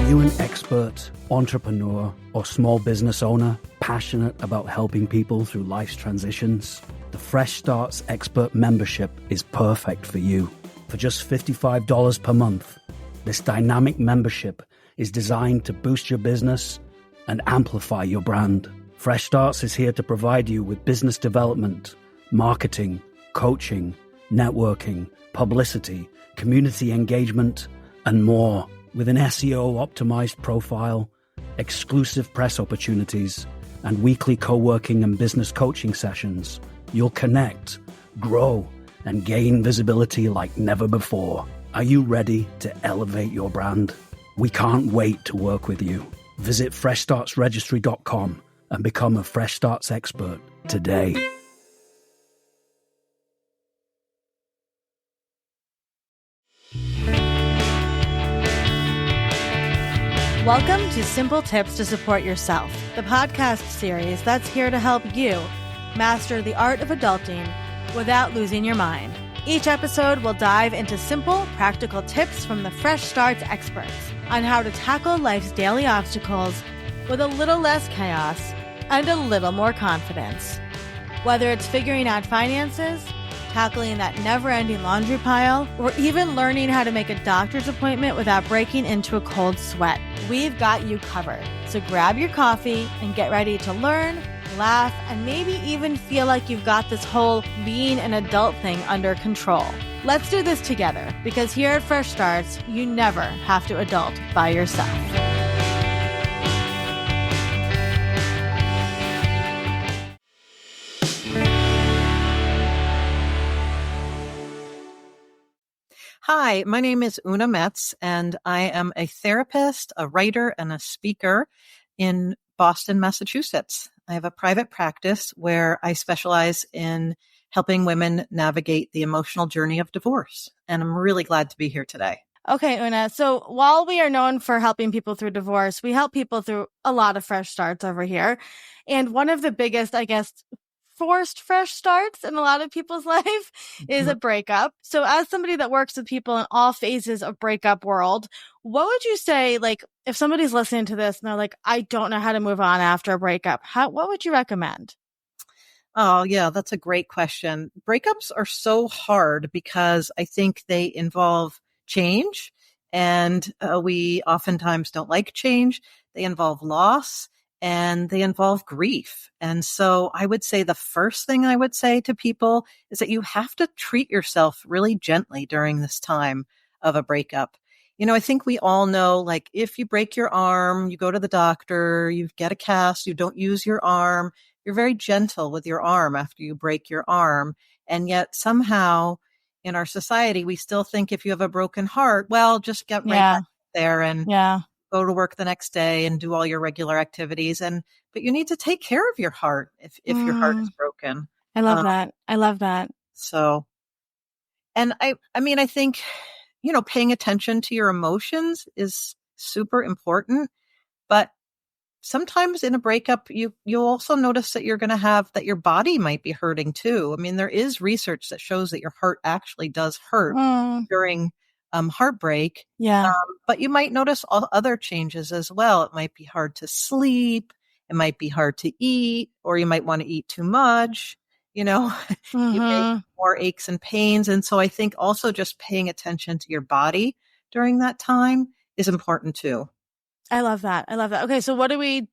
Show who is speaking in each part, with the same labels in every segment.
Speaker 1: you an expert, entrepreneur, or small business owner passionate about helping people through life's transitions? The Fresh Starts Expert membership is perfect for you. For just $55 per month, this dynamic membership is designed to boost your business and amplify your brand. Fresh Starts is here to provide you with business development, marketing, coaching, networking, publicity, community engagement, and more. With an SEO-optimized profile, exclusive press opportunities, and weekly co-working and business coaching sessions, you'll connect, grow, and gain visibility like never before. Are you ready to elevate your brand? We can't wait to work with you. Visit freshstartsregistry.com and become a Fresh Starts expert today.
Speaker 2: Welcome to Simple Tips to Support Yourself, the podcast series that's here to help you master the art of adulting without losing your mind. Each episode will dive into simple, practical tips from the Fresh Starts experts on how to tackle life's daily obstacles with a little less chaos and a little more confidence. Whether it's figuring out finances, tackling that never-ending laundry pile, or even learning how to make a doctor's appointment without breaking into a cold sweat, we've got you covered. So grab your coffee and get ready to learn, laugh, and maybe even feel like you've got this whole being an adult thing under control. Let's do this together, because here at Fresh Starts, you never have to adult by yourself.
Speaker 3: Hi, my name is Oona Metz, and I am a therapist, a writer, and a speaker in Boston, Massachusetts. I have a private practice where I specialize in helping women navigate the emotional journey of divorce, and I'm really glad to be here today.
Speaker 2: Okay, Oona. So while we are known for helping people through divorce, we help people through a lot of fresh starts over here. And one of the biggest, I guess, forced fresh starts in a lot of people's life is a breakup. So as somebody that works with people in all phases of breakup world, what would you say, like, if somebody's listening to this and they're like, I don't know how to move on after a breakup, what would you recommend?
Speaker 3: Oh, yeah, that's a great question. Breakups are so hard because I think they involve change, and we oftentimes don't like change. They involve loss, and they involve grief. And so I would say the first thing I would say to people is that you have to treat yourself really gently during this time of a breakup. You know, I think we all know, like, if you break your arm, you go to the doctor, you get a cast, you don't use your arm, you're very gentle with your arm after you break your arm. And yet somehow in our society, we still think if you have a broken heart, well, just get right back there and go to work the next day and do all your regular activities. But you need to take care of your heart if your heart is broken.
Speaker 2: I love that. I love that.
Speaker 3: So, and I mean, I think, you know, paying attention to your emotions is super important, but sometimes in a breakup, you'll also notice that you're going to have that your body might be hurting too. I mean, there is research that shows that your heart actually does hurt during heartbreak.
Speaker 2: Yeah.
Speaker 3: But you might notice all other changes as well. It might be hard to sleep. It might be hard to eat, or you might want to eat too much. You know, you may have more aches and pains. And so I think also just paying attention to your body during that time is important too.
Speaker 2: I love that. I love that. Okay. So what do we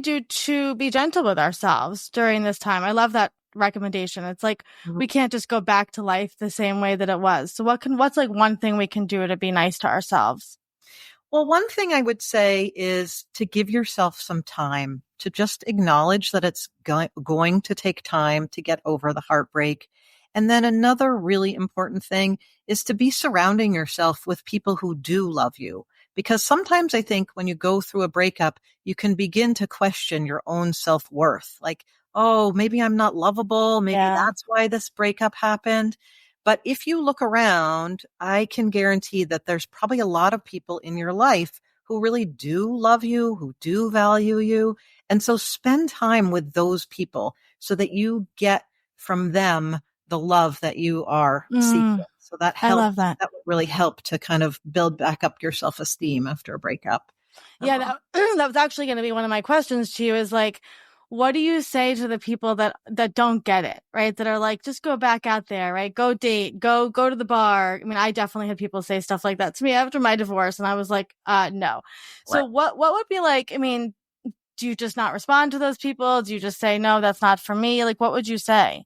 Speaker 2: do to be gentle with ourselves during this time? I love that recommendation. It's like, we can't just go back to life the same way that it was. So what's like one thing we can do to be nice to ourselves?
Speaker 3: Well, one thing I would say is to give yourself some time to just acknowledge that it's going to take time to get over the heartbreak. And then another really important thing is to be surrounding yourself with people who do love you. Because sometimes I think when you go through a breakup, you can begin to question your own self-worth. Like, oh, maybe I'm not lovable. Maybe that's why this breakup happened. But if you look around, I can guarantee that there's probably a lot of people in your life who really do love you, who do value you. And so spend time with those people so that you get from them the love that you are seeking. So that helps.
Speaker 2: I love that.
Speaker 3: That would really help to kind of build back up your self-esteem after a breakup.
Speaker 2: Yeah, that was actually going to be one of my questions to you is like, what do you say to the people that don't get it, right? That are like, just go back out there, right? Go date, go to the bar. I mean, I definitely had people say stuff like that to me after my divorce, and I was like, no. So
Speaker 3: Right.
Speaker 2: what would be like, I mean, do you just not respond to those people? Do you just say, no, that's not for me? Like, what would you say?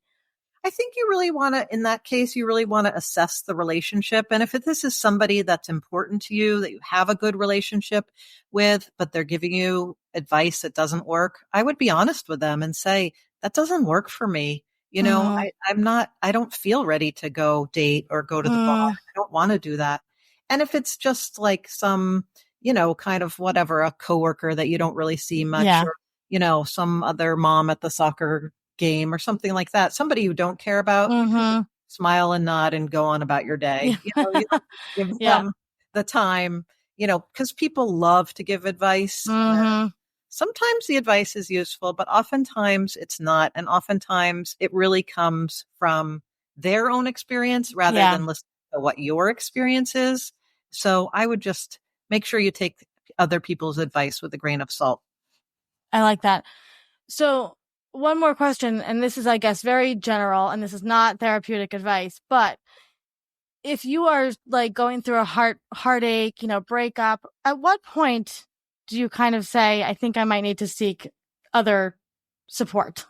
Speaker 3: I think you really want to, in that case, you really want to assess the relationship. And if this is somebody that's important to you, that you have a good relationship with, but they're giving you advice that doesn't work, I would be honest with them and say, that doesn't work for me.
Speaker 2: Mm,
Speaker 3: I don't feel ready to go date or go to the bar.
Speaker 2: mm,
Speaker 3: I don't want to do that. And if it's just like some, kind of whatever, a coworker that you don't really see much,
Speaker 2: yeah.
Speaker 3: or, some other mom at the soccer game or something like that, somebody you don't care about, you can just
Speaker 2: Mm-hmm.
Speaker 3: smile and nod and go on about your
Speaker 2: Yeah.
Speaker 3: day. You don't give
Speaker 2: Yeah.
Speaker 3: them the time, because people love to give advice.
Speaker 2: Mm-hmm.
Speaker 3: Sometimes the advice is useful, but oftentimes it's not. And oftentimes it really comes from their own experience rather
Speaker 2: Yeah.
Speaker 3: than listening to what your experience is. So I would just make sure you take other people's advice with a grain of salt.
Speaker 2: I like that. So one more question, and this is, I guess, very general, and this is not therapeutic advice, but if you are like going through a heartache, breakup, at what point do you kind of say, I think I might need to seek other support,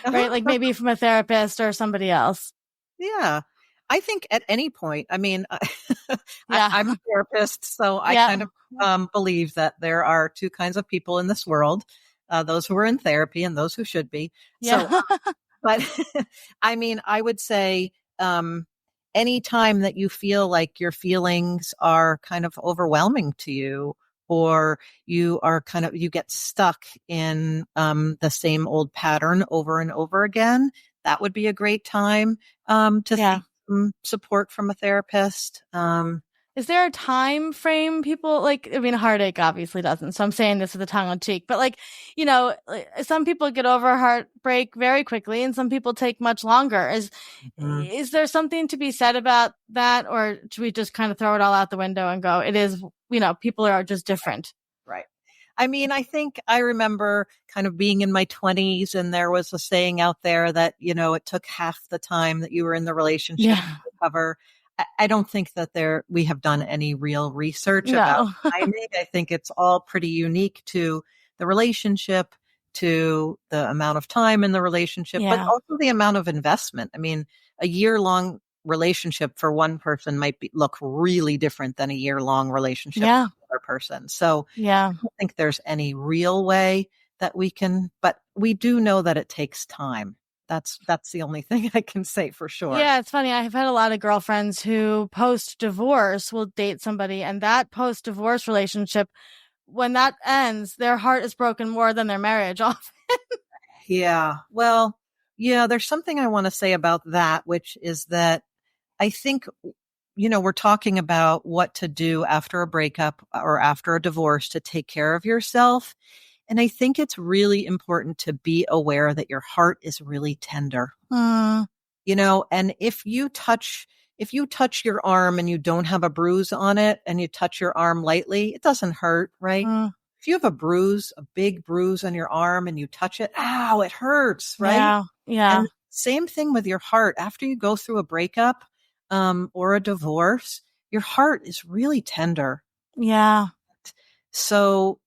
Speaker 2: right? Like maybe from a therapist or somebody else.
Speaker 3: Yeah. I think at any point, I mean,
Speaker 2: Yeah.
Speaker 3: I'm a therapist, so I
Speaker 2: Yeah.
Speaker 3: kind of believe that there are two kinds of people in this world, those who are in therapy and those who should be. So,
Speaker 2: Yeah.
Speaker 3: but I mean, I would say anytime that you feel like your feelings are kind of overwhelming to you, or you get stuck in the same old pattern over and over again, that would be a great time to
Speaker 2: Yeah.
Speaker 3: seek some support from a therapist.
Speaker 2: Is there a time frame people like? I mean, heartache obviously doesn't. So I'm saying this with a tongue in cheek, but like, some people get over heartbreak very quickly and some people take much longer.
Speaker 3: Mhm.
Speaker 2: Is there something to be said about that? Or should we just kind of throw it all out the window and go, it is, people are just different.
Speaker 3: Right. I mean, I think I remember kind of being in my 20s, and there was a saying out there that, it took half the time that you were in the relationship to
Speaker 2: Yeah.
Speaker 3: recover. I don't think that we have done any real research about
Speaker 2: No.
Speaker 3: timing. I think it's all pretty unique to the relationship, to the amount of time in the relationship, but
Speaker 2: Yeah.
Speaker 3: also the amount of investment. I mean, a year-long relationship for one person might look really different than a year-long relationship
Speaker 2: Yeah.
Speaker 3: for another person. So
Speaker 2: Yeah.
Speaker 3: I don't think there's any real way that we can, but we do know that it takes time. That's the only thing I can say for sure.
Speaker 2: Yeah, it's funny. I've had a lot of girlfriends who post divorce will date somebody, and that post divorce relationship, when that ends, their heart is broken more than their marriage often.
Speaker 3: Yeah. Well, yeah, there's something I want to say about that, which is that I think, we're talking about what to do after a breakup or after a divorce to take care of yourself. And I think it's really important to be aware that your heart is really tender.
Speaker 2: Mm,
Speaker 3: And if you touch your arm and you don't have a bruise on it and you touch your arm lightly, it doesn't hurt, right?
Speaker 2: mm,
Speaker 3: If you have a big bruise on your arm and you touch it, ow, it hurts, right?
Speaker 2: yeah. Yeah.
Speaker 3: And same thing with your heart. After you go through a breakup, or a divorce, your heart is really tender.
Speaker 2: Yeah.
Speaker 3: So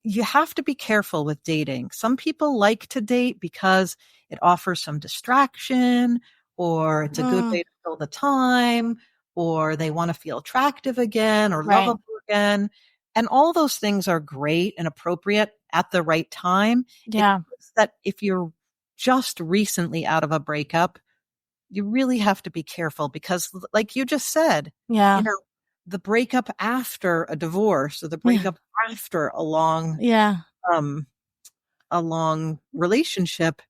Speaker 3: you have to be careful with dating. Some people like to date because it offers some distraction, or it's a good
Speaker 2: Mm,
Speaker 3: way to fill the time, or they want to feel attractive again or
Speaker 2: right.
Speaker 3: lovable again. And all those things are great and appropriate at the right time. It's
Speaker 2: Yeah.
Speaker 3: just that if you're just recently out of a breakup, you really have to be careful because, like you just said,
Speaker 2: Yeah.
Speaker 3: you know, the breakup after a divorce or the
Speaker 2: Yeah.
Speaker 3: breakup after
Speaker 2: Yeah.
Speaker 3: um, a long relationship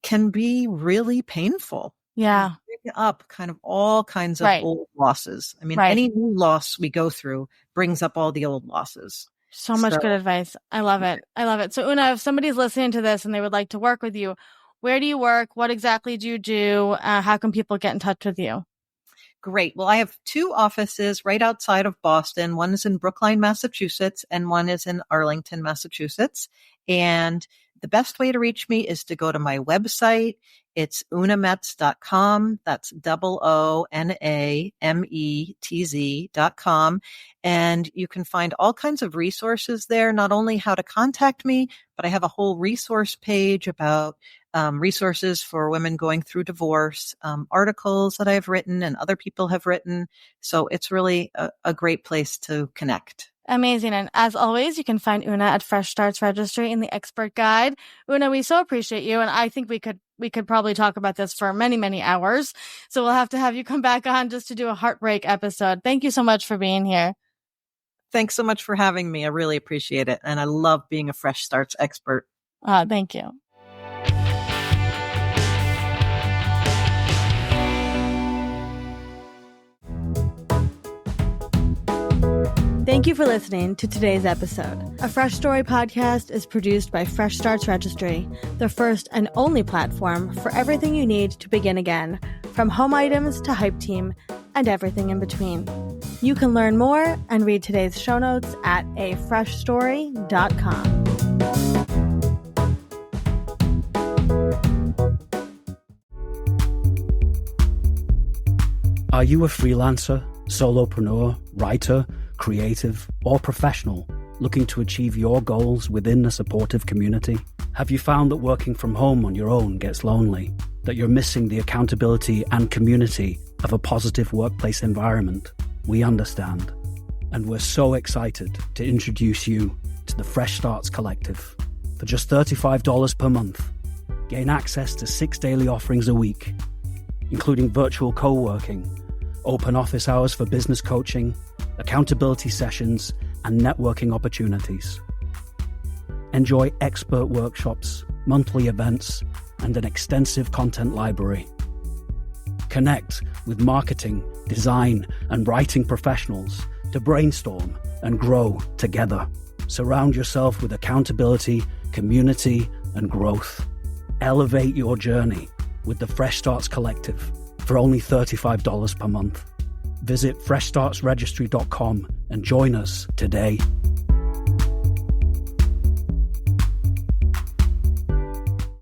Speaker 3: can be really painful and
Speaker 2: Yeah.
Speaker 3: bring up kind of all kinds of
Speaker 2: Right.
Speaker 3: old losses. I mean,
Speaker 2: Right.
Speaker 3: any new loss we go through brings up all the old losses.
Speaker 2: So much
Speaker 3: So
Speaker 2: good advice. I love it. I love it. So, Una, if somebody's listening to this and they would like to work with you, where do you work? What exactly do you do? How can people get in touch with you?
Speaker 3: Great. Well, I have two offices right outside of Boston. One is in Brookline, Massachusetts, and one is in Arlington, Massachusetts. And the best way to reach me is to go to my website. It's oonametz.com. That's OONAMETZ.com. And you can find all kinds of resources there, not only how to contact me, but I have a whole resource page about resources for women going through divorce, articles that I've written and other people have written. So it's really a great place to connect.
Speaker 2: Amazing. And as always, you can find Oona at Fresh Starts Registry in the Expert Guide. Oona, we so appreciate you. And I think we could probably talk about this for many, many hours. So we'll have to have you come back on just to do a heartbreak episode. Thank you so much for being here.
Speaker 3: Thanks so much for having me. I really appreciate it. And I love being a Fresh Starts expert.
Speaker 2: Thank you. Thank you for listening to today's episode. A Fresh Story podcast is produced by Fresh Starts Registry, the first and only platform for everything you need to begin again, from home items to Hype Team and everything in between. You can learn more and read today's show notes at afreshstory.com.
Speaker 1: Are you a freelancer, solopreneur, writer, creative, or professional looking to achieve your goals within a supportive community? Have you found that working from home on your own gets lonely? That you're missing the accountability and community of a positive workplace environment? We understand. And we're so excited to introduce you to the Fresh Starts Collective. For just $35 per month, gain access to 6 daily offerings a week, including virtual co-working, open office hours for business coaching, accountability sessions, and networking opportunities. Enjoy expert workshops, monthly events, and an extensive content library. Connect with marketing, design, and writing professionals to brainstorm and grow together. Surround yourself with accountability, community, and growth. Elevate your journey with the Fresh Starts Collective for only $35 per month. Visit freshstartsregistry.com and join us today.